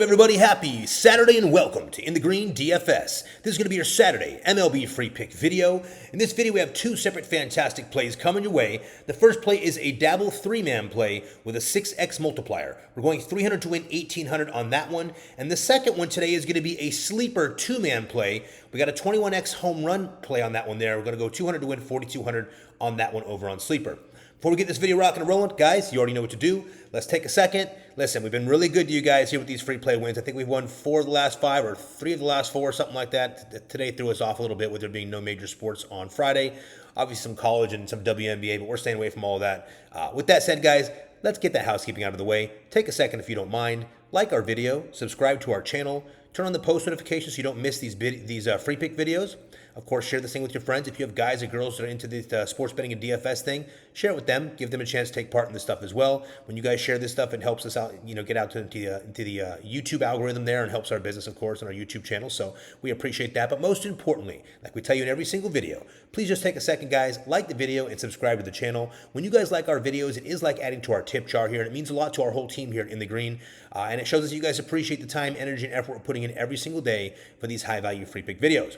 Everybody, happy Saturday and welcome to In the Green DFS. This is going to be your Saturday MLB free pick video. In this video, we have two separate fantastic plays coming your way. The first play is a dabble three-man play with a 6x multiplier. We're going 300 to win 1,800 on that one. And the second one today is going to be a sleeper two-man play. We got a 21x home run play on that one there. We're going to go 200 to win 4,200 on that one over on sleeper. Before we get this video rocking and rolling, guys, you already know what to do. Let's take a second. Listen, we've been really good to you guys here with these free play wins. I think we've won 4 of the last 5 or 3 of the last 4, something like that. Today threw us off a little bit with there being no major sports on Friday. Obviously some college and some WNBA, but we're staying away from all of that. With that said, guys, let's get that housekeeping out of the way. Take a second if you don't mind. Like our video, subscribe to our channel, turn on the post notifications so you don't miss these free pick videos. Of course, share this thing with your friends. If you have guys or girls that are into the sports betting and DFS thing, share it with them. Give them a chance to take part in this stuff as well. When you guys share this stuff, it helps us out, get out into the YouTube algorithm there and helps our business, of course, on our YouTube channel. So we appreciate that. But most importantly, like we tell you in every single video, please just take a second, guys, like the video and subscribe to the channel. When you guys like our videos, it is like adding to our tip jar here, and it means a lot to our whole team here in the green. And it shows us you guys appreciate the time, energy, and effort we're putting in every single day for these high-value free pick videos.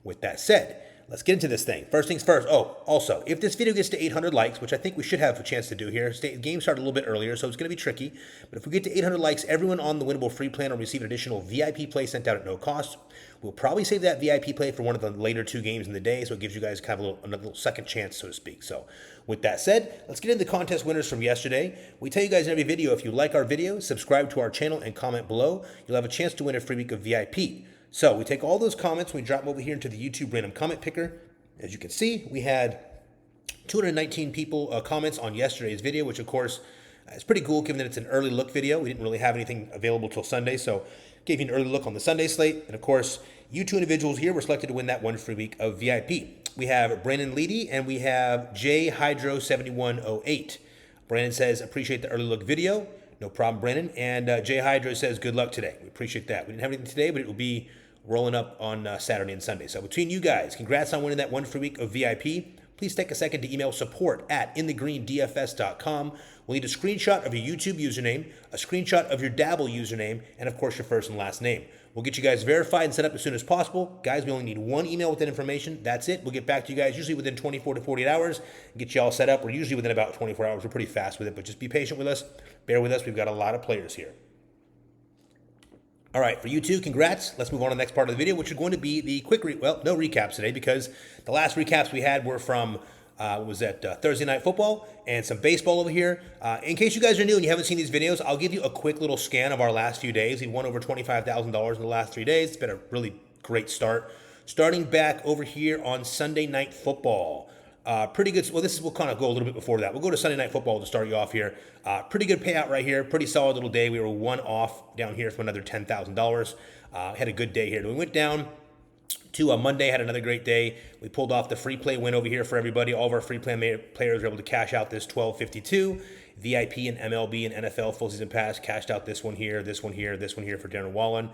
With that said, let's get into this thing. First things first. Oh, also, if this video gets to 800 likes, which I think we should have a chance to do here, the game started a little bit earlier, so it's going to be tricky. But if we get to 800 likes, everyone on the winnable free plan will receive an additional VIP play sent out at no cost. We'll probably save that VIP play for one of the later 2 games in the day, so it gives you guys kind of another little second chance, so to speak. So with that said, let's get into the contest winners from yesterday. We tell you guys in every video, if you like our video, subscribe to our channel and comment below, you'll have a chance to win a free week of VIP. So we take all those comments, we drop them over here into the YouTube random comment picker. As you can see, we had 219 people comments on yesterday's video, which of course is pretty cool given that it's an early look video. We didn't really have anything available till Sunday, so gave you an early look on the Sunday slate. And of course, you 2 individuals here were selected to win that one free week of VIP. We have Brandon Leedy and we have J Hydro 7108. Brandon says, appreciate the early look video. No problem, Brandon. And J Hydro says, good luck today. We appreciate that. We didn't have anything today, but it will be rolling up on Saturday and Sunday. So between you guys, congrats on winning that one free week of VIP. Please take a second to email support@inthegreendfs.com. We'll need a screenshot of your YouTube username, a screenshot of your Dabble username, and of course your first and last name. We'll get you guys verified and set up as soon as possible. Guys, we only need 1 email with that information. That's it. We'll get back to you guys usually within 24 to 48 hours and get you all set up. We're usually within about 24 hours. We're pretty fast with it, but just be patient with us. Bear with us. We've got a lot of players here. All right, for you 2, congrats. Let's move on to the next part of the video, which is going to be the quick, no recaps today because the last recaps we had were from, Thursday Night Football and some baseball over here. In case you guys are new and you haven't seen these videos, I'll give you a quick little scan of our last few days. We won over $25,000 in the last 3 days. It's been a really great start. Starting back over here on Sunday Night Football. Pretty good. Well, we'll kind of go a little bit before that. We'll go to Sunday Night Football to start you off here. Pretty good payout right here. Pretty solid little day. We were 1 off down here from another $10,000. Had a good day here. We went down to Monday, had another great day. We pulled off the free play win over here for everybody. All of our free play players were able to cash out this $12.52. VIP and MLB and NFL full season pass cashed out this one here, this one here, this one here for Darren Waller.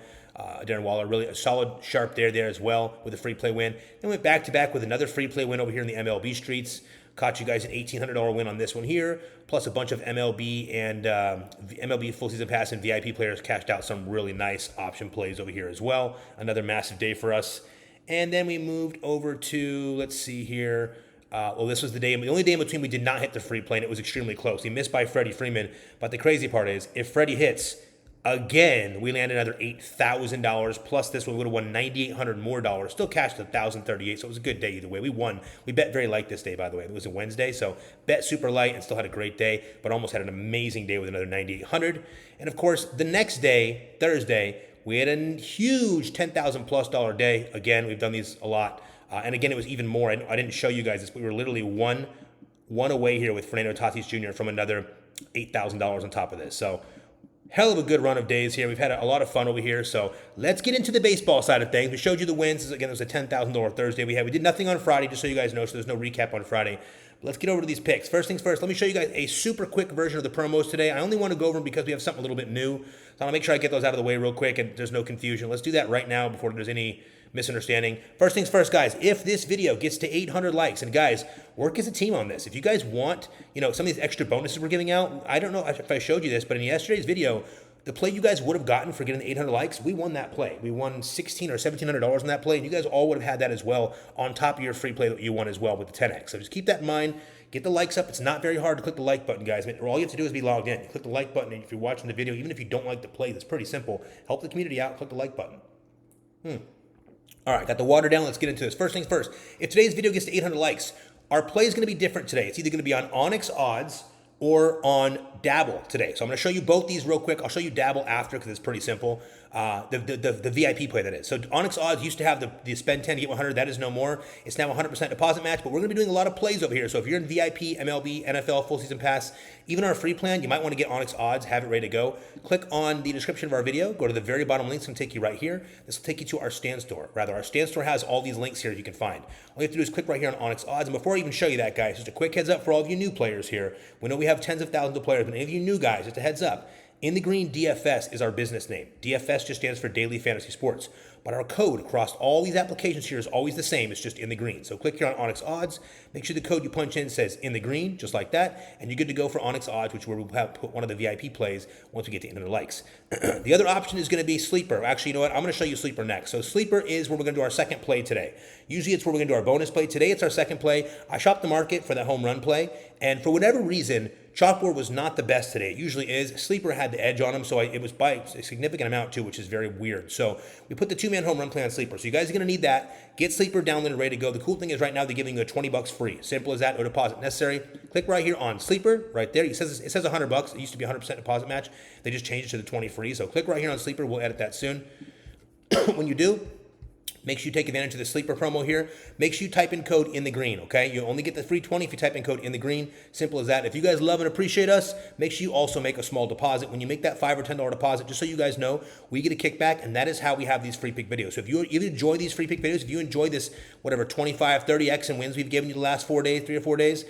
Darren Waller, really a solid sharp there as well with a free play win. Then went back to back with another free play win over here in the MLB streets. Caught you guys an $1,800 win on this one here, plus a bunch of MLB and MLB full season pass and VIP players cashed out some really nice option plays over here as well. Another massive day for us. And then we moved over to, let's see here. This was the only day in between we did not hit the free play, and it was extremely close. He missed by Freddie Freeman, but the crazy part is, if Freddie hits, again, we land another $8,000, plus this one would have won $9,800 more dollars. Still cashed $1,038, so it was a good day either way. We won. We bet very light this day, by the way. It was a Wednesday, so bet super light and still had a great day, but almost had an amazing day with another $9,800. And of course, the next day, Thursday, we had a huge $10,000 plus day. Again, we've done these a lot. And again, it was even more. I didn't show you guys this. We were literally one away here with Fernando Tatis Jr. from another $8,000 on top of this. So hell of a good run of days here. We've had a lot of fun over here. So let's get into the baseball side of things. We showed you the wins. Again, it was a $10,000 Thursday we had. We did nothing on Friday, just so you guys know, so there's no recap on Friday. But let's get over to these picks. First things first, let me show you guys a super quick version of the promos today. I only want to go over them because we have something a little bit new. So I want to make sure I get those out of the way real quick and there's no confusion. Let's do that right now before there's any misunderstanding. First things first, guys, if this video gets to 800 likes, and guys, work as a team on this. If you guys want, some of these extra bonuses we're giving out, I don't know if I showed you this, but in yesterday's video, The play you guys would have gotten for getting the 800 likes, we won that play. We won $1,600 or $1,700 on that play, and you guys all would have had that as well on top of your free play that you won as well with the 10x. So just keep that in mind. Get the likes up. It's not very hard to click the like button, guys. All you have to do is be logged in. You click the like button, and if you're watching the video, even if you don't like the play, that's pretty simple. Help the community out. Click the like button. All right, got the water down. Let's get into this. First things first. If today's video gets to 800 likes, our play is going to be different today. It's either going to be on Onyx odds or on Dabble today. So I'm going to show you both these real quick. I'll show you Dabble after because it's pretty simple. The VIP play, that is. So Onyx odds used to have the spend 10 to get 100. That is no more. It's now 100% deposit match, but we're going to be doing a lot of plays over here. So if you're in VIP, MLB, NFL, full season pass, even our free plan, you might want to get Onyx odds, have it ready to go. Click on the description of our video. Go to the very bottom links and take you right here. This will take you to our stand store. Rather, our stand store has all these links here you can find. All you have to do is click right here on Onyx odds. And before I even show you that, guys, just a quick heads up for all of you new players here. We know we have tens of thousands of players, but any of you new guys, just a heads up. In the green, DFS is our business name. DFS just stands for Daily Fantasy Sports. But our code across all these applications here is always the same. It's just in the green. So click here on Onyx Odds. Make sure the code you punch in says in the green, just like that. And you're good to go for Onyx Odds, which we'll have put one of the VIP plays once we get to 800 likes. The other option is going to be Sleeper. Actually, you know what? I'm going to show you Sleeper next. So Sleeper is where we're going to do our second play today. Usually it's where we're going to do our bonus play. Today it's our second play. I shopped the market for that home run play. And for whatever reason, Chalkboard was not the best today. It usually is. Sleeper had the edge on him, so it was by a significant amount too, which is very weird. So we put the two-man home run play on Sleeper. So you guys are going to need that. Get Sleeper downloaded and ready to go. The cool thing is right now they're giving you a $20 free. Simple as that. No deposit necessary. Click right here on Sleeper right there. It says $100. It used to be 100% deposit match. They just changed it to the 20 free. So click right here on Sleeper. We'll edit that soon. When you do, make sure you take advantage of the Sleeper promo here. Make sure you type in code in the green, okay? You only get the free 20 if you type in code in the green. Simple as that. If you guys love and appreciate us, make sure you also make a small deposit. When you make that $5 or $10 deposit, just so you guys know, we get a kickback, and that is how we have these free pick videos. So if you enjoy these free pick videos, if you enjoy this, whatever, 25, 30x and wins we've given you the last 4 days, 3 or 4 days,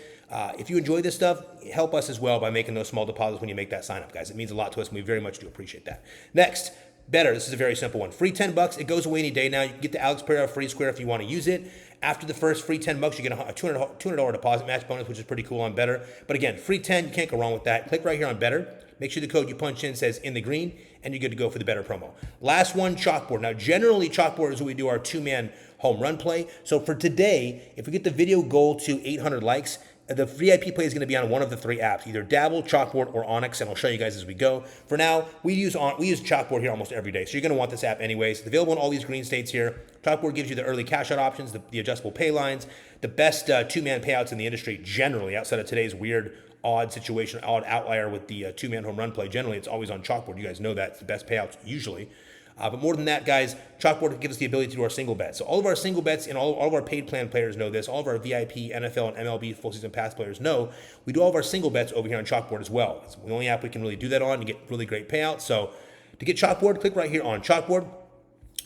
if you enjoy this stuff, help us as well by making those small deposits when you make that sign up, guys. It means a lot to us, and we very much do appreciate that. Next, Better. This is a very simple one. Free $10. It goes away any day now. You can get the Alex Pereira free square if you want to use it. After the first free $10, you get a $200 deposit match bonus, which is pretty cool on Better. But again, free 10, you can't go wrong with that. Click right here on Better. Make sure the code you punch in says in the green, and you're good to go for the Better promo. Last one, Chalkboard. Now, generally, Chalkboard is where we do our two-man home run play. So for today, if we get the video goal to 800 likes, the VIP play is going to be on one of the three apps, either Dabble, Chalkboard, or Onyx, and I'll show you guys as we go. For now, we use Chalkboard here almost every day, so you're going to want this app anyways. It's available in all these green states here. Chalkboard gives you the early cash out options, the adjustable pay lines, the best two-man payouts in the industry generally, outside of today's weird, odd situation, odd outlier with the two-man home run play. Generally, it's always on Chalkboard. You guys know that. It's the best payouts usually. But more than that, guys, Chalkboard gives us the ability to do our single bets. So all of our single bets and all of our paid plan players know this. All of our VIP, NFL, and MLB full season pass players know we do all of our single bets over here on Chalkboard as well. It's the only app we can really do that on and get really great payouts. So to get Chalkboard, click right here on Chalkboard.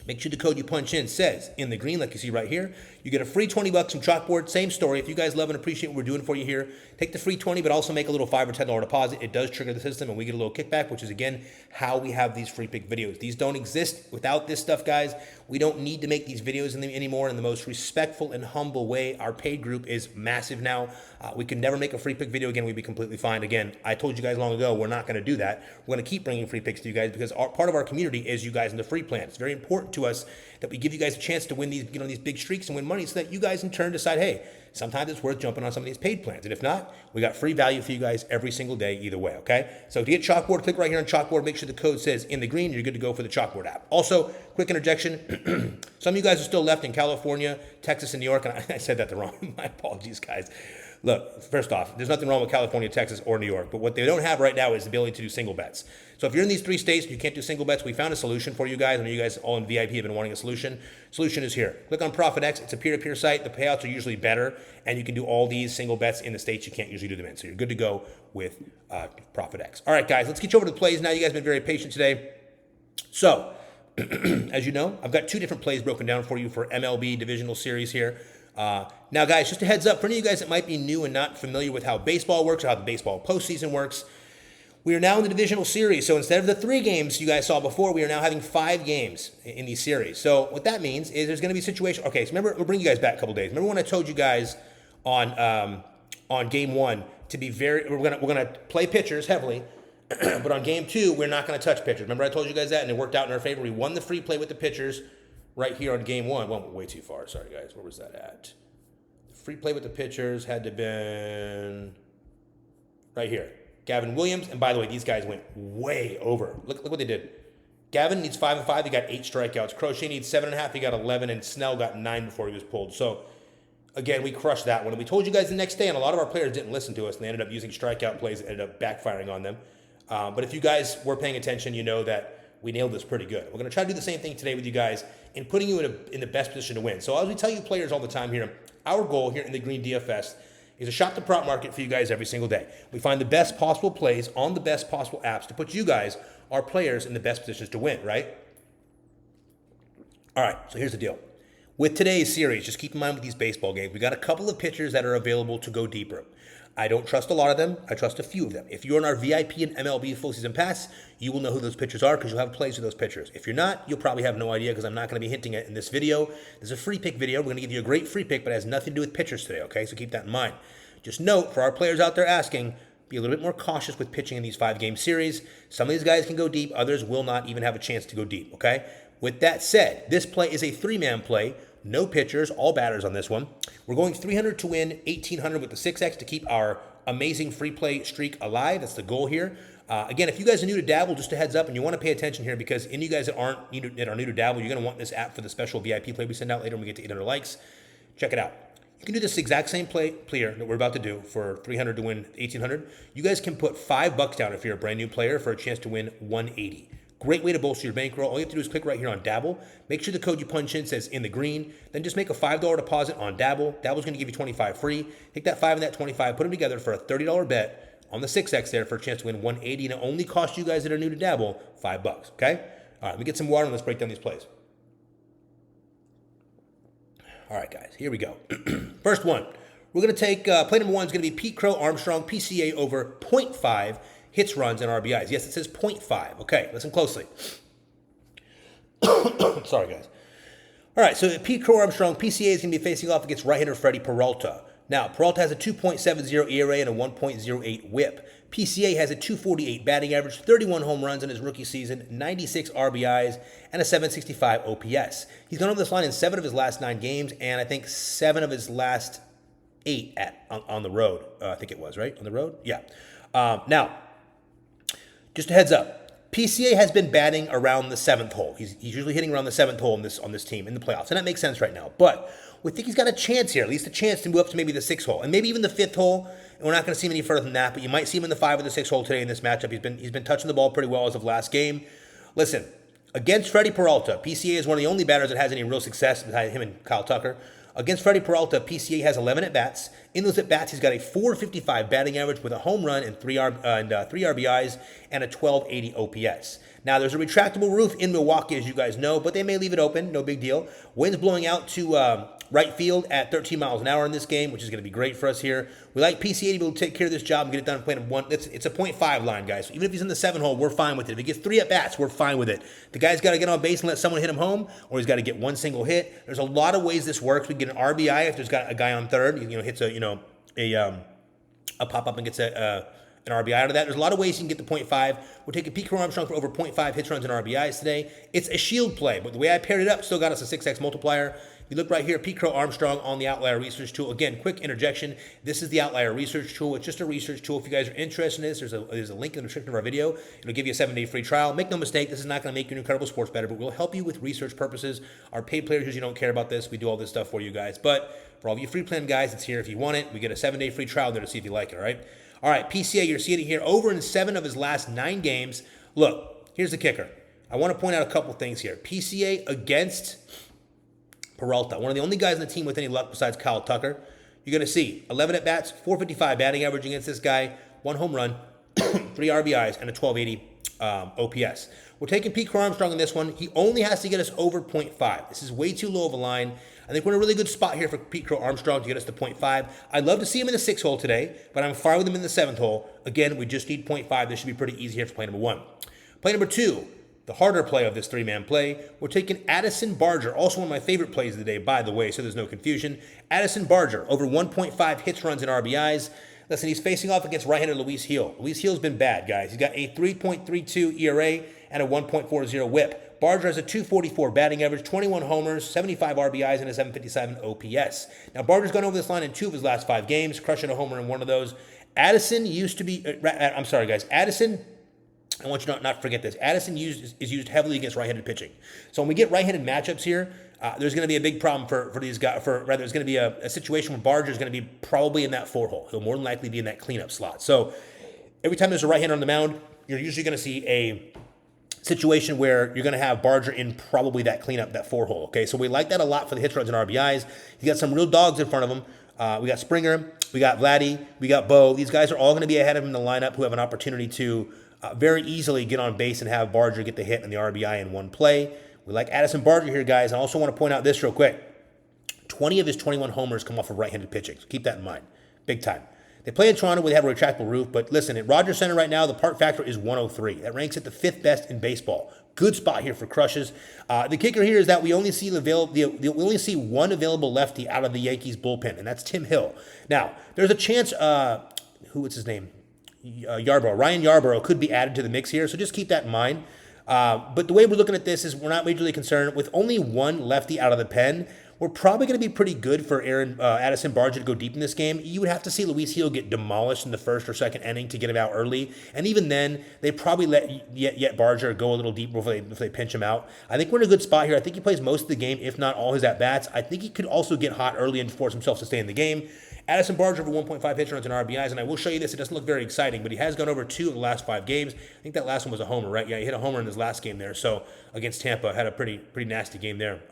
Make sure the code you punch in says in the green, like you see right here. You get a free $20 from Chalkboard. Same story. If you guys love and appreciate what we're doing for you here, take the free 20, but also make a little $5 or $10 deposit. It does trigger the system, and we get a little kickback, which is, again, how we have these free pick videos. These don't exist without this stuff, guys. We don't need to make these videos anymore in the most respectful and humble way. Our paid group is massive now. We can never make a free pick video again. We'd be completely fine. Again, I told you guys long ago, we're not going to do that. We're going to keep bringing free picks to you guys because part of our community is you guys in the free plan. It's very important to us that we give you guys a chance to win these, these big streaks and win money so that you guys in turn decide, hey, sometimes it's worth jumping on some of these paid plans. And if not, we got free value for you guys every single day either way, okay? So to get Chalkboard, click right here on Chalkboard. Make sure the code says in the green. You're good to go for the Chalkboard app. Also, quick interjection. Some of you guys are still left in California, Texas, and New York. And I said that the wrong. My apologies, guys. Look, first off, there's nothing wrong with California, Texas, or New York, but what they don't have right now is the ability to do single bets. So if you're in these three states and you can't do single bets, we found a solution for you guys. I know you guys all in VIP have been wanting a solution. Solution is here. Click on ProfitX. It's a peer-to-peer site. The payouts are usually better, and you can do all these single bets in the states you can't usually do them in. So you're good to go with ProfitX. All right, guys, let's get you over to the plays now. You guys have been very patient today. So, as you know, I've got two different plays broken down for you for MLB Divisional Series here. Now, guys, just a heads up for any of you guys that might be new and not familiar with how baseball works or how the baseball postseason works. We are now in the divisional series. So instead of the 3 games you guys saw before, we are now having 5 games in these series. So what that means is there's going to be a situation. Okay, so remember, we'll bring you guys back a couple days. Remember when I told you guys on game 1 to be very, we're gonna play pitchers heavily. But on game 2, we're not going to touch pitchers. Remember I told you guys that, and it worked out in our favor. We won the free play with the pitchers right here on game 1. Well, way too far. Sorry, guys. Where was that at? The free play with the pitchers had to have been right here. Gavin Williams. And by the way, these guys went way over. Look what they did. Gavin needs 5 and 5. He got 8 strikeouts. Crochet needs 7.5. He got 11. And Snell got 9 before he was pulled. So, again, we crushed that one. And we told you guys the next day, and a lot of our players didn't listen to us, and they ended up using strikeout plays that ended up backfiring on them. But if you guys were paying attention, you know that we nailed this pretty good. We're going to try to do the same thing today with you guys in putting you in the best position to win. So as we tell you players all the time here, our goal here in the Green DFS is to shop the prop market for you guys every single day. We find the best possible plays on the best possible apps to put you guys, our players, in the best positions to win, right? All right, so here's the deal. With today's series, just keep in mind with these baseball games, we got a couple of pitchers that are available to go deeper. I don't trust a lot of them. I trust a few of them. If you're in our VIP and MLB full season pass, you will know who those pitchers are because you'll have plays with those pitchers. If you're not, you'll probably have no idea because I'm not going to be hinting at it in this video. There's a free pick video. We're going to give you a great free pick, but it has nothing to do with pitchers today, okay? So keep that in mind. Just note, for our players out there asking, be a little bit more cautious with pitching in these 5-game series. Some of these guys can go deep. Others will not even have a chance to go deep, okay? With that said, this play is a 3-man play. No pitchers, all batters on this one. We're going 300 to win, 1,800 with the 6X to keep our amazing free play streak alive. That's the goal here. Again, if you guys are new to Dabble, just a heads up, and you want to pay attention here because any of you guys that are new to Dabble, you're going to want this app for the special VIP play we send out later when we get to 800 likes. Check it out. You can do this exact same play that we're about to do for 300 to win 1,800. You guys can put $5 down if you're a brand new player for a chance to win 180. Great way to bolster your bankroll. All you have to do is click right here on Dabble. Make sure the code you punch in says in the green. Then just make a $5 deposit on Dabble. Dabble's going to give you 25 free. Take that 5 and that 25, put them together for a $30 bet on the 6X there for a chance to win 180. And it only costs you guys that are new to Dabble $5, okay? All right, let me get some water and let's break down these plays. All right, guys, here we go. First one, we're going to take, play number 1 is going to be Pete Crow Armstrong, PCA over 0.5 hits, runs, and RBIs. Yes, it says 0.5. Okay, listen closely. Sorry, guys. All right, so Pete Crow Armstrong, PCA is going to be facing off against right-hander Freddie Peralta. Now, Peralta has a 2.70 ERA and a 1.08 whip. PCA has a 248 batting average, 31 home runs in his rookie season, 96 RBIs, and a 765 OPS. He's gone over this line in 7 of his last 9 games, and I think 7 of his last 8 on the road. I think it was, right? On the road? Yeah. Now, just a heads up, PCA has been batting around the 7th hole. He's usually hitting around the 7th hole on this team in the playoffs, and that makes sense right now. But we think he's got a chance here, at least a chance to move up to maybe the 6th hole, and maybe even the 5th hole. And we're not going to see him any further than that, but you might see him in the 5 or the 6th hole today in this matchup. He's been touching the ball pretty well as of last game. Listen, against Freddie Peralta, PCA is one of the only batters that has any real success behind him and Kyle Tucker. Against Freddie Peralta, PCA has 11 at-bats. In those at-bats, he's got a 455 batting average with a home run and 3 RBIs and a 1280 OPS. Now, there's a retractable roof in Milwaukee, as you guys know, but they may leave it open. No big deal. Wind's blowing out to right field at 13 miles an hour in this game, which is going to be great for us here. We like PCA to be able to take care of this job and get it done playing 1. It's a 0.5 line, guys. So even if he's in the 7 hole, we're fine with it. If he gets 3 at-bats, we're fine with it. The guy's got to get on base and let someone hit him home, or he's got to get 1 single hit. There's a lot of ways this works. We get an RBI if there's got a guy on third, hits a pop-up and gets an RBI out of that. There's a lot of ways you can get the 0.5. We're taking Pete Crow Armstrong for over 0.5 hits, runs, and RBIs today. It's a shield play, but the way I paired it up still got us a 6X multiplier. You look right here, Pete Crow Armstrong on the Outlier Research Tool. Again, quick interjection. This is the Outlier Research Tool. It's just a research tool. If you guys are interested in this, there's a link in the description of our video. It'll give you a 7-day free trial. Make no mistake, this is not going to make you an incredible sports bettor, but we'll help you with research purposes. Our paid players usually don't care about this. We do all this stuff for you guys. But for all of you free plan guys, it's here if you want it. We get a 7-day free trial there to see if you like it, all right? All right, PCA, you're seeing it here. Over in 7 of his last 9 games. Look, here's the kicker. I want to point out a couple things here. PCA against Peralta, one of the only guys on the team with any luck besides Kyle Tucker. You're going to see 11 at-bats, 455 batting average against this guy, 1 home run, 3 RBIs, and a 1280 OPS. We're taking Pete Crow Armstrong in this one. He only has to get us over 0.5. This is way too low of a line. I think we're in a really good spot here for Pete Crow Armstrong to get us to 0.5. I'd love to see him in the 6th hole today, but I'm fine with him in the 7th hole. Again, we just need 0.5. This should be pretty easy here for play number 1. Play number 2, the harder play of this 3-man play. We're taking Addison Barger, also one of my favorite plays of the day, by the way, so there's no confusion. Addison Barger, over 1.5 hits, runs, and RBIs. Listen, he's facing off against right-hander Luis Gil. Luis Gil's been bad, guys. He's got a 3.32 ERA and a 1.40 whip. Barger has a 244 batting average, 21 homers, 75 RBIs, and a 757 OPS. Now, Barger's gone over this line in 2 of his last 5 games, crushing a homer in one of those. Addison used to be, I'm sorry, guys. Addison, I want you to not forget this. Addison is used heavily against right-handed pitching. So when we get right-handed matchups here, there's going to be a big problem for these guys. There's going to be a situation where Barger is going to be probably in that 4 hole. He'll more than likely be in that cleanup slot. So every time there's a right-hander on the mound, you're usually going to see a situation where you're going to have Barger in probably that cleanup, that 4 hole. Okay, so we like that a lot for the hits, runs, and RBIs. He's got some real dogs in front of him. We got Springer, we got Vladdy, we got Bo. These guys are all going to be ahead of him in the lineup who have an opportunity to very easily get on base and have Barger get the hit and the RBI in one play. We like Addison Barger here, guys. I also want to point out this real quick. 20 of his 21 homers come off of right-handed pitching, so keep that in mind. Big time. They play in Toronto where they have a retractable roof, but listen, at Rogers Center right now, the park factor is 103. That ranks at the 5th best in baseball. Good spot here for crushes. The kicker here is that we only see one available lefty out of the Yankees bullpen, and that's Tim Hill. Now, there's a chance, what's his name? Ryan Yarbrough could be added to the mix here, so just keep that in mind. But the way we're looking at this is we're not majorly concerned. With only one lefty out of the pen, we're probably going to be pretty good for Addison Barger to go deep in this game. You would have to see Luis Gil get demolished in the 1st or 2nd inning to get him out early. And even then, they probably let Barger go a little deeper if they pinch him out. I think we're in a good spot here. I think he plays most of the game, if not all his at-bats. I think he could also get hot early and force himself to stay in the game. Addison Barger over 1.5 hits, runs, and RBIs, and I will show you this. It doesn't look very exciting, but he has gone over 2 of the last 5 games. I think that last one was a homer, right? Yeah, he hit a homer in his last game there. So against Tampa, had a pretty nasty game there.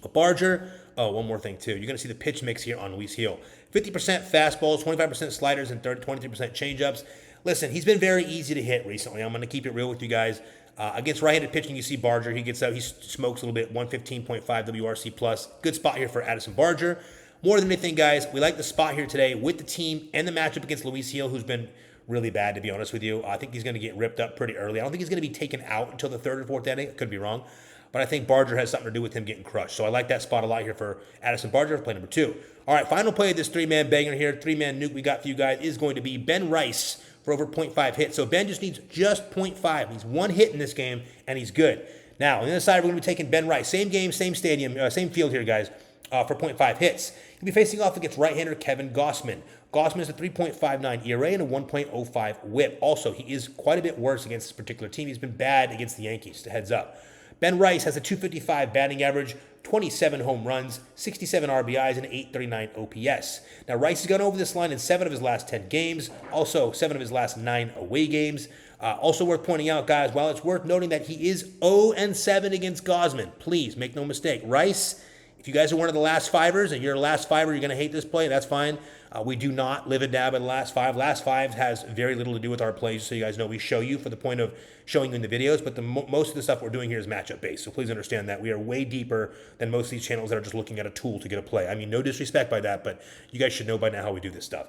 But Barger, one more thing too. You're going to see the pitch mix here on Luis Gil. 50% fastballs, 25% sliders, and 23% changeups. Listen, he's been very easy to hit recently. I'm going to keep it real with you guys. Against right-handed pitching, you see Barger. He gets out, he smokes a little bit, 115.5 WRC plus. Good spot here for Addison Barger. More than anything, guys, we like the spot here today with the team and the matchup against Luis Gil, who's been really bad, to be honest with you. I think he's going to get ripped up pretty early. I don't think he's going to be taken out until the 3rd or 4th inning. I could be wrong. But I think Barger has something to do with him getting crushed. So I like that spot a lot here for Addison Barger for play number 2. All right, final play of this 3-man banger here, 3-man nuke we got for you guys is going to be Ben Rice for over 0.5 hits. So Ben just needs just 0.5. He's 1 hit in this game, and he's good. Now, on the other side, we're going to be taking Ben Rice. Same game, same stadium, same field here, guys, for 0.5 hits. He'll be facing off against right-hander Kevin Gausman. Gausman is a 3.59 ERA and a 1.05 whip. Also, he is quite a bit worse against this particular team. He's been bad against the Yankees, heads up. Ben Rice has a 255 batting average, 27 home runs, 67 RBIs, and 839 OPS. Now, Rice has gone over this line in 7 of his last 10 games, also 7 of his last 9 away games. Also worth pointing out, guys, while it's worth noting that he is 0-7 against Gausman, please make no mistake. Rice, if you guys are one of the last fivers and you're a last fiver, you're going to hate this play, that's fine. We do not live and dab in the last 5. Last 5 has very little to do with our plays, so you guys know we show you for the point of showing you in the videos, but most of the stuff we're doing here is matchup based, so please understand that. We are way deeper than most of these channels that are just looking at a tool to get a play. I mean, no disrespect by that, but you guys should know by now how we do this stuff.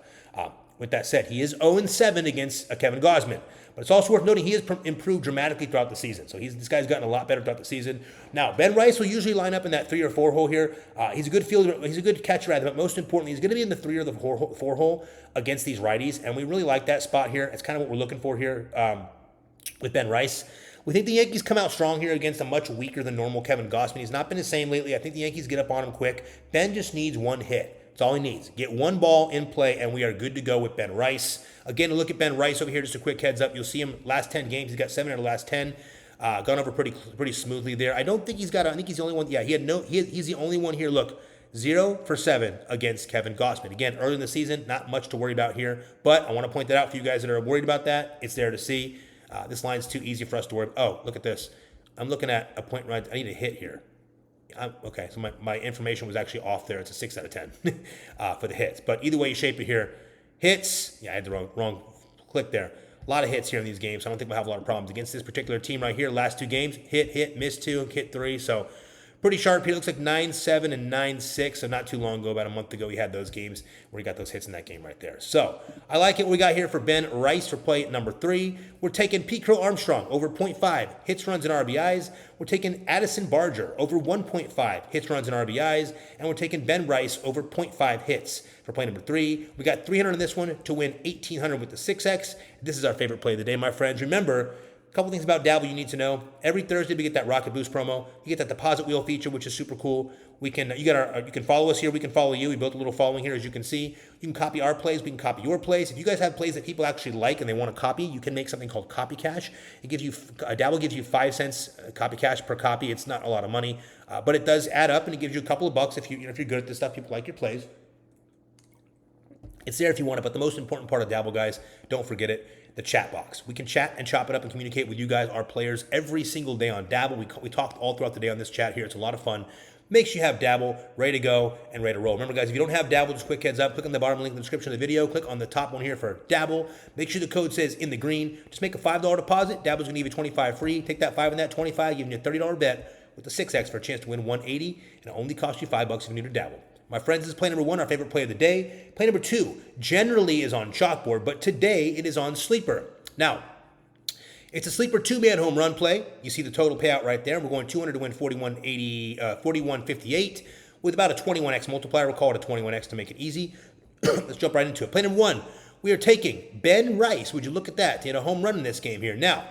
With that said, he is 0-7 against Kevin Gausman. But it's also worth noting he has improved dramatically throughout the season. So this guy's gotten a lot better throughout the season. Now, Ben Rice will usually line up in that 3 or 4 hole here. He's a good fielder. He's a good catcher rather, but most importantly, he's going to be in the 3 or the 4 hole against these righties. And we really like that spot here. It's kind of what we're looking for here with Ben Rice. We think the Yankees come out strong here against a much weaker than normal Kevin Gausman. He's not been the same lately. I think the Yankees get up on him quick. Ben just needs 1 hit. That's all he needs. Get 1 ball in play, and we are good to go with Ben Rice. Again, to look at Ben Rice over here, just a quick heads up. You'll see him last 10 games. He's got 7 out of the last 10. Gone over pretty smoothly there. I don't think he's got. I think he's the only one. Yeah, he's the only one here. Look, 0 for 7 against Kevin Gausman. Again, early in the season, not much to worry about here. But I want to point that out for you guys that are worried about that. It's there to see. This line's too easy for us to worry. Oh, look at this. I'm looking at a point right. I need a hit here. Okay, so my information was actually off there. It's a 6 out of 10 for the hits. But either way you shape it here, hits. Yeah, I had the wrong click there. A lot of hits here in these games. So I don't think we'll have a lot of problems against this particular team right here. Last 2 games, hit, miss 2, hit 3. So Pretty sharp here. Looks like 9-7 and 9-6. So not too long ago, about a month ago, he had those games where he got those hits in that game right there. So I like it. What we got here for Ben Rice for play number 3. We're taking Pete Crow Armstrong over 0.5 hits, runs, and RBIs. We're taking Addison Barger over 1.5 hits, runs, and RBIs. And we're taking Ben Rice over 0.5 hits for play number 3. We got 300 on this one to win 1,800 with the 6X. This is our favorite play of the day, my friends. Remember, couple things about Dabble you need to know. Every Thursday we get that Rocket Boost promo. You get that deposit wheel feature, which is super cool. You can follow us here. We can follow you. We built a little following here, as you can see. You can copy our plays. We can copy your plays. If you guys have plays that people actually like and they want to copy, you can make something called Copy Cash. It gives you Dabble gives you 5 cents Copy Cash per copy. It's not a lot of money, but it does add up, and it gives you a couple of bucks if if you're good at this stuff. People like your plays. It's there if you want it, but the most important part of Dabble, guys, don't forget it, the chat box. We can chat and chop it up and communicate with you guys, our players, every single day on Dabble. We talked all throughout the day on this chat here. It's a lot of fun. Make sure you have Dabble ready to go and ready to roll. Remember, guys, if you don't have Dabble, just quick heads up. Click on the bottom link in the description of the video. Click on the top one here for Dabble. Make sure the code says in the green. Just make a $5 deposit. Dabble's going to give you 25 free. Take that 5 and that 25, giving you a $30 bet with the 6X for a chance to win 180, and it only costs you $5 if you need to Dabble. My friends, this is play number 1, our favorite play of the day. Play number 2 generally is on Chalkboard, but today it is on Sleeper. Now, it's a Sleeper 2-man home run play. You see the total payout right there. We're going 200 to win 41.58 with about a 21x multiplier. We'll call it a 21x to make it easy. Let's jump right into it. Play number 1, we are taking Ben Rice. Would you look at that? He had a home run in this game here. Now,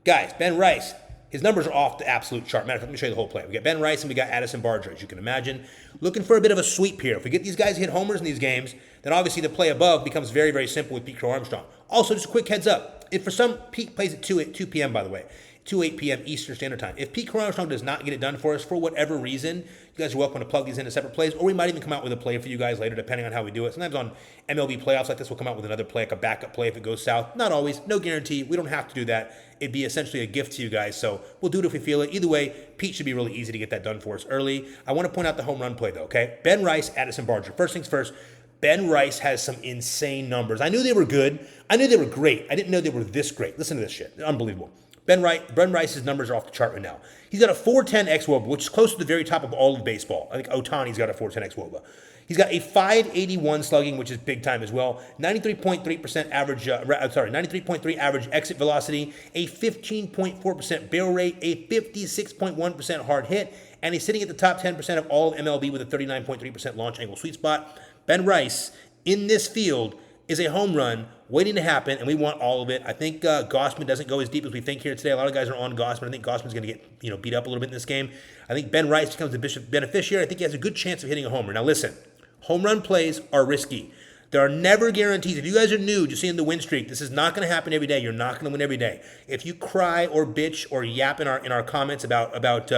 guys, Ben Rice, his numbers are off the absolute chart. Matter of fact, let me show you the whole play. We got Ben Rice and we got Addison Barger, as you can imagine. Looking for a bit of a sweep here. If we get these guys to hit homers in these games, then obviously the play above becomes very, very simple with Pete Crow Armstrong. Also, just a quick heads up. If for some, Pete plays at 2 p.m., by the way. 8 p.m. Eastern Standard Time. If Pete Crow Armstrong does not get it done for us for whatever reason, you guys are welcome to plug these into separate plays, or we might even come out with a play for you guys later, depending on how we do it. Sometimes on MLB playoffs like this, we'll come out with another play, like a backup play if it goes south. Not always, no guarantee. We don't have to do that. It'd be essentially a gift to you guys, so we'll do it if we feel it. Either way, Pete should be really easy to get that done for us early. I want to point out the home run play, though, okay? Ben Rice, Addison Barger. First things first, Ben Rice has some insane numbers. I knew they were good. I knew they were great. I didn't know they were this great. Listen to this shit. Unbelievable. Ben Rice's numbers are off the chart right now. He's got a 410 xWOBA, which is close to the very top of all of baseball. I think Ohtani's got a 410 xWOBA. He's got a 581 slugging, which is big time as well. 93.3% average, 93.3 average exit velocity, a 15.4% barrel rate, a 56.1% hard hit, and he's sitting at the top 10% of all of MLB with a 39.3% launch angle sweet spot. Ben Rice in this field is a home run waiting to happen, and we want all of it. I think Gossman doesn't go as deep as we think here today. A lot of guys are on Gossman. I think Gossman's going to get beat up a little bit in this game. I think Ben Rice becomes the beneficiary. I think he has a good chance of hitting a homer. Now listen, home run plays are risky. There are never guarantees. If you guys are new, just seeing the win streak, this is not going to happen every day. You're not going to win every day. If you cry or bitch or yap in our comments about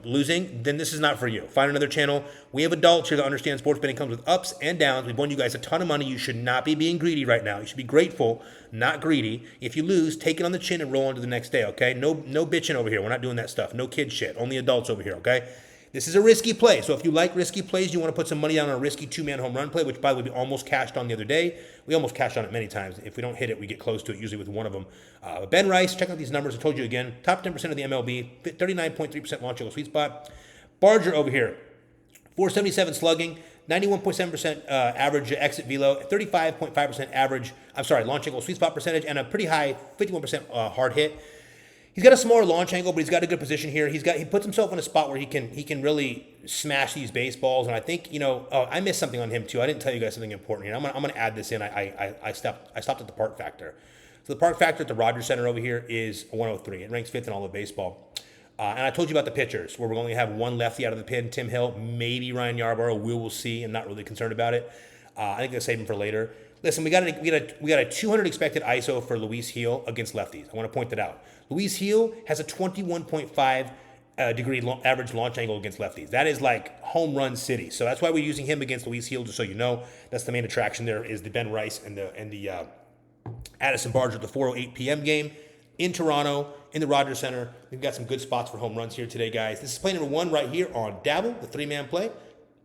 losing, then this is not for you. Find another channel. We have adults here that understand sports betting comes with ups and downs. We've won you guys a ton of money. You should not be being greedy right now. You should be grateful, not greedy. If you lose, take it on the chin and roll on to the next day, okay? No bitching over here. We're not doing that stuff. No kid shit. Only adults over here, okay? This is a risky play. So if you like risky plays, you want to put some money down on a risky 2-man home run play, which, by the way, we almost cashed on the other day. We almost cashed on it many times. If we don't hit it, we get close to it, usually with one of them. Ben Rice, check out these numbers. I told you again, top 10% of the MLB, 39.3% launch angle sweet spot. Barger over here, 477 slugging, 91.7% average exit velo, 35.5% launch angle sweet spot percentage, and a pretty high 51% hard hit. He's got a smaller launch angle, but he's got a good position here. He puts himself in a spot where he can really smash these baseballs. And I think I missed something on him too. I didn't tell you guys something important here. I'm gonna add this in. I stopped at the park factor. So the park factor at the Rogers Center over here is 103. It ranks 5th in all of baseball. And I told you about the pitchers, where we're going to have one lefty out of the pen, Tim Hill, maybe Ryan Yarbrough. We'll see. I'm not really concerned about it. I think they'll save him for later. Listen, we got a 200 expected ISO for Luis Gil against lefties. I want to point that out. Luis Gil has a 21.5 degree average launch angle against lefties. That is like home run city. So that's why we're using him against Luis Gil, just so you know. That's the main attraction there is the Ben Rice and the Addison Barger at the 4:08 p.m. game in Toronto, in the Rogers Center. We've got some good spots for home runs here today, guys. This is play number 1 right here on Dabble, the 3-man play.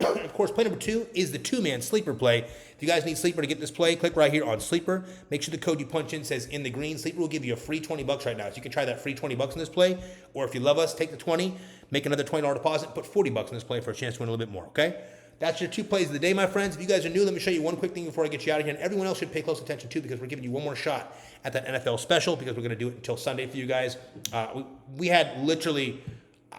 Of course, play number 2 is the 2-man sleeper play. If you guys need sleeper to get this play, click right here on sleeper. Make sure the code you punch in says in the green. Sleeper will give you a free $20 right now. So you can try that free $20 in this play. Or if you love us, take the 20, make another $20 deposit, put $40 in this play for a chance to win a little bit more, okay? That's your 2 plays of the day, my friends. If you guys are new, let me show you one quick thing before I get you out of here. And everyone else should pay close attention too, because we're giving you one more shot at that NFL special, because we're going to do it until Sunday for you guys. We had literally,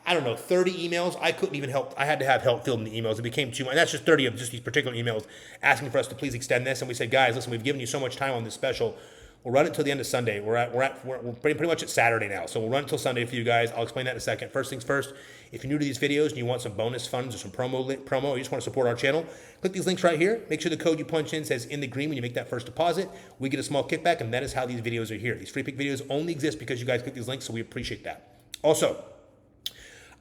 I don't know, 30 emails. I couldn't even help. I had to have help filling the emails. It became too much. And that's just 30 of just these particular emails asking for us to please extend this. And we said, guys, listen, we've given you so much time on this special. We'll run it till the end of Sunday. We're pretty much at Saturday now. So we'll run it till Sunday for you guys. I'll explain that in a second. First things first, if you're new to these videos and you want some bonus funds or some promo, or you just want to support our channel, click these links right here. Make sure the code you punch in says in the green when you make that first deposit. We get a small kickback, and that is how these videos are here. These free pick videos only exist because you guys click these links, so we appreciate that. Also,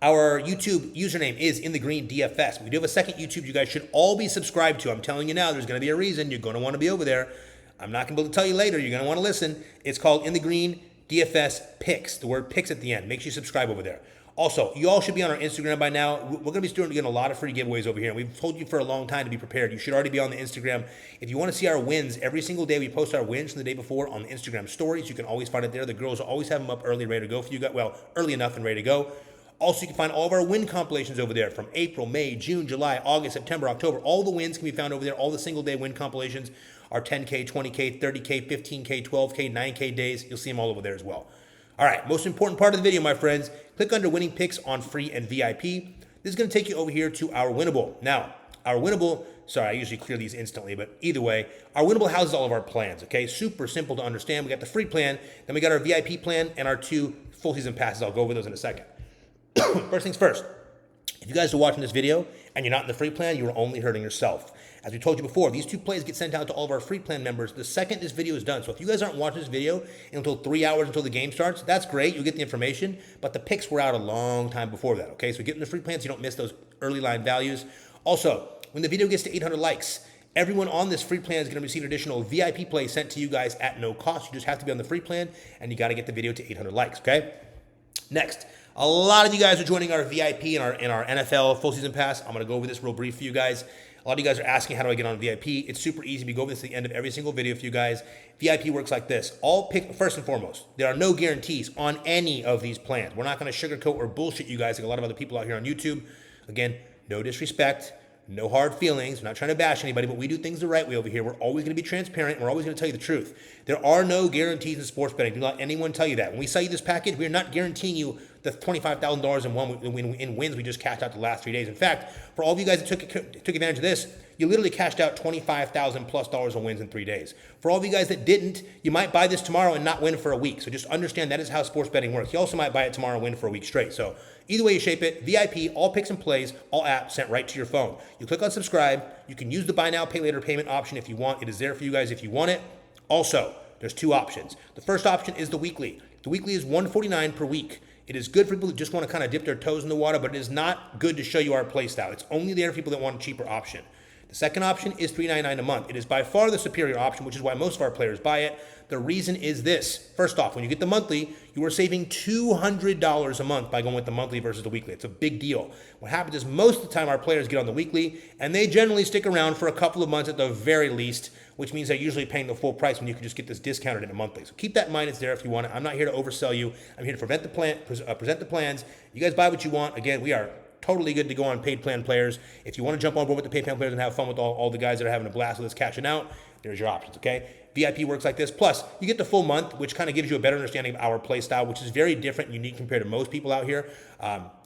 our YouTube username is in the green DFS. We do have a second YouTube you guys should all be subscribed to. I'm telling you now, there's going to be a reason you're going to want to be over there. I'm not going to be able to tell you later. You're going to want to listen. It's called In the Green DFS Picks. The word picks at the end. Make sure you subscribe over there. Also, you all should be on our Instagram by now. We're going to be starting to get a lot of free giveaways over here. And we've told you for a long time to be prepared. You should already be on the Instagram. If you want to see our wins, every single day we post our wins from the day before on the Instagram stories. You can always find it there. The girls always have them up early and ready to go for you guys. Well, early enough and ready to go. Also, you can find all of our win compilations over there from April, May, June, July, August, September, October. All the wins can be found over there. All the single-day win compilations are 10K, 20K, 30K, 15K, 12K, 9K days. You'll see them all over there as well. All right, most important part of the video, my friends. Click under Winning Picks on Free and VIP. This is going to take you over here to our Winnable. Now, our Winnable, sorry, I usually clear these instantly, but either way, our Winnable houses all of our plans, okay? Super simple to understand. We got the free plan, then we got our VIP plan, and our 2 full season passes. I'll go over those in a second. First things first, if you guys are watching this video and you're not in the free plan, you are only hurting yourself. As we told you before, these 2 plays get sent out to all of our free plan members the second this video is done. So if you guys aren't watching this video until 3 hours until the game starts, that's great. You'll get the information, but the picks were out a long time before that, okay? So get in the free plan so you don't miss those early line values. Also, when the video gets to 800 likes, everyone on this free plan is going to receive an additional VIP play sent to you guys at no cost. You just have to be on the free plan, and you got to get the video to 800 likes, okay? Next, a lot of you guys are joining our VIP and our NFL full season pass. I'm going to go over this real brief for you guys. A lot of you guys are asking, how do I get on VIP? It's super easy. We go over this at the end of every single video for you guys. VIP works like this. First and foremost, there are no guarantees on any of these plans. We're not going to sugarcoat or bullshit you guys like a lot of other people out here on YouTube. Again, no disrespect. No hard feelings. We're not trying to bash anybody, but we do things the right way over here. We're always going to be transparent. We're always going to tell you the truth. There are no guarantees in sports betting. Do not let anyone tell you that. When we sell you this package, we're not guaranteeing you the $25,000 in wins we just cashed out the last 3 days. In fact, for all of you guys that took advantage of this, you literally cashed out $25,000 plus in wins in 3 days. For all of you guys that didn't, you might buy this tomorrow and not win for a week. So just understand that is how sports betting works. You also might buy it tomorrow and win for a week straight. So either way you shape it, VIP, all picks and plays, all apps sent right to your phone. You click on subscribe. You can use the buy now, pay later payment option if you want. It is there for you guys if you want it. Also, there's 2 options. The first option is the weekly. The weekly is $149 per week. It is good for people who just want to kind of dip their toes in the water, but it is not good to show you our play style. It's only there for people that want a cheaper option. The second option is $3.99 a month. It is by far the superior option, which is why most of our players buy it. The reason is this. First off, when you get the monthly, you are saving $200 a month by going with the monthly versus the weekly. It's a big deal. What happens is most of the time our players get on the weekly, and they generally stick around for a couple of months at the very least, which means they're usually paying the full price when you can just get this discounted in a monthly. So keep that in mind. It's there if you want it. I'm not here to oversell you. I'm here to present the plans. You guys buy what you want. Again, we are totally good to go on paid plan players. If you want to jump on board with the paid plan players and have fun with all the guys that are having a blast with us cashing out, there's your options, okay? VIP works like this. Plus, you get the full month, which kind of gives you a better understanding of our play style, which is very different and unique compared to most people out here.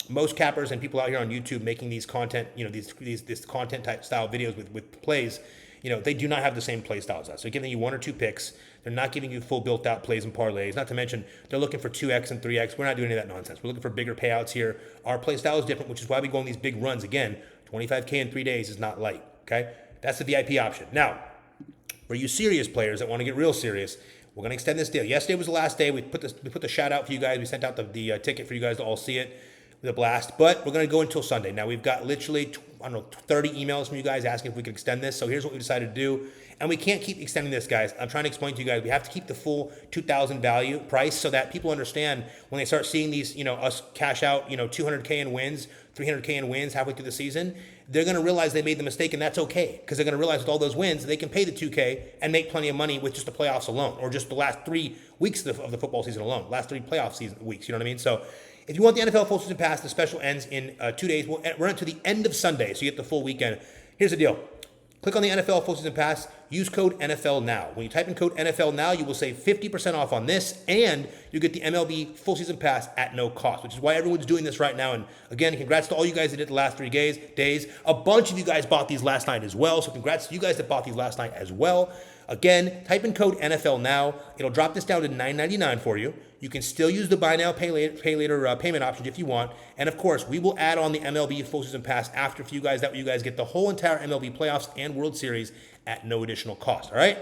Most cappers and people out here on YouTube making these content, this content type style videos with plays, they do not have the same play style as us. They're giving you 1 or 2 picks. They're not giving you full built out plays and parlays. Not to mention, they're looking for 2X and 3X. We're not doing any of that nonsense. We're looking for bigger payouts here. Our play style is different, which is why we go on these big runs. Again, 25K in 3 days is not light, okay? That's the VIP option. Now, for you serious players that want to get real serious, we're going to extend this deal. Yesterday was the last day. We put the shout out for you guys. We sent out the ticket for you guys to all see it. with a blast. But we're going to go until Sunday. Now, we've got literally, 30 emails from you guys asking if we could extend this. So here's what we decided to do. And we can't keep extending this, guys. I'm trying to explain to you guys, we have to keep the full 2,000 value price so that people understand when they start seeing these, us cash out, 200K in wins, 300K in wins halfway through the season, they're going to realize they made the mistake, and that's okay, because they're going to realize with all those wins, they can pay the 2K and make plenty of money with just the playoffs alone, or just the last 3 weeks of the football season alone, last 3 playoff season weeks, you know what I mean? So if you want the NFL full season pass, the special ends in 2 days. We'll run it to the end of Sunday, so you get the full weekend. Here's the deal. Click on the NFL full season pass, use code NFL Now. When you type in code NFL Now, you will save 50% off on this, and you get the MLB full season pass at no cost, which is why everyone's doing this right now. And again, congrats to all you guys that did the last 3 days. A bunch of you guys bought these last night as well, so congrats to you guys that bought these last night as well. Again, type in code NFL Now. It'll drop this down to $9.99 for you. You can still use the buy now, pay later payment options if you want. And of course, we will add on the MLB full season pass after for you guys. That way you guys get the whole entire MLB playoffs and World Series at no additional cost. All right?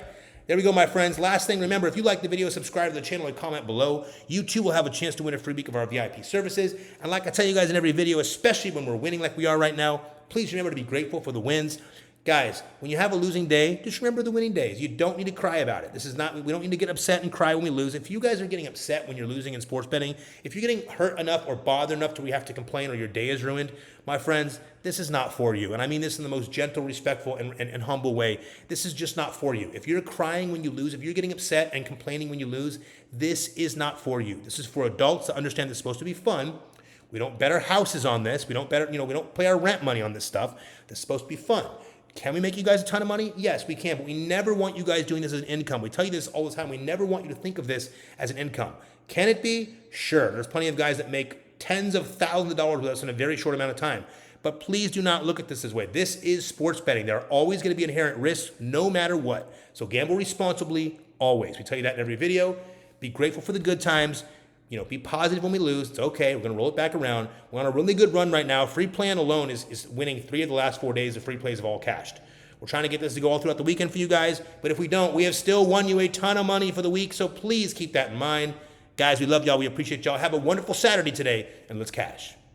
There we go, my friends. Last thing, remember, if you like the video, subscribe to the channel and comment below. You too will have a chance to win a free week of our VIP services. And like I tell you guys in every video, especially when we're winning like we are right now, please remember to be grateful for the wins. Guys, when you have a losing day, just remember the winning days. You don't need to cry about it. We don't need to get upset and cry when we lose. If you guys are getting upset when you're losing in sports betting, if you're getting hurt enough or bothered enough to where you have to complain or your day is ruined, my friends, this is not for you. And I mean this in the most gentle, respectful, and humble way. This is just not for you. If you're crying when you lose, if you're getting upset and complaining when you lose, this is not for you. This is for adults to understand it's supposed to be fun. We don't bet our houses on this. We don't play our rent money on this stuff. This is supposed to be fun. Can we make you guys a ton of money? Yes, we can, but we never want you guys doing this as an income. We tell you this all the time. We never want you to think of this as an income. Can it be? Sure. There's plenty of guys that make tens of thousands of dollars with us in a very short amount of time. But please do not look at this way. This is sports betting. There are always going to be inherent risks no matter what. So gamble responsibly always. We tell you that in every video. Be grateful for the good times. Be positive when we lose. It's okay. We're going to roll it back around. We're on a really good run right now. Free plan alone is winning 3 of the last 4 days of free plays have all cashed. We're trying to get this to go all throughout the weekend for you guys. But if we don't, we have still won you a ton of money for the week. So please keep that in mind. Guys, we love y'all. We appreciate y'all. Have a wonderful Saturday today, and let's cash.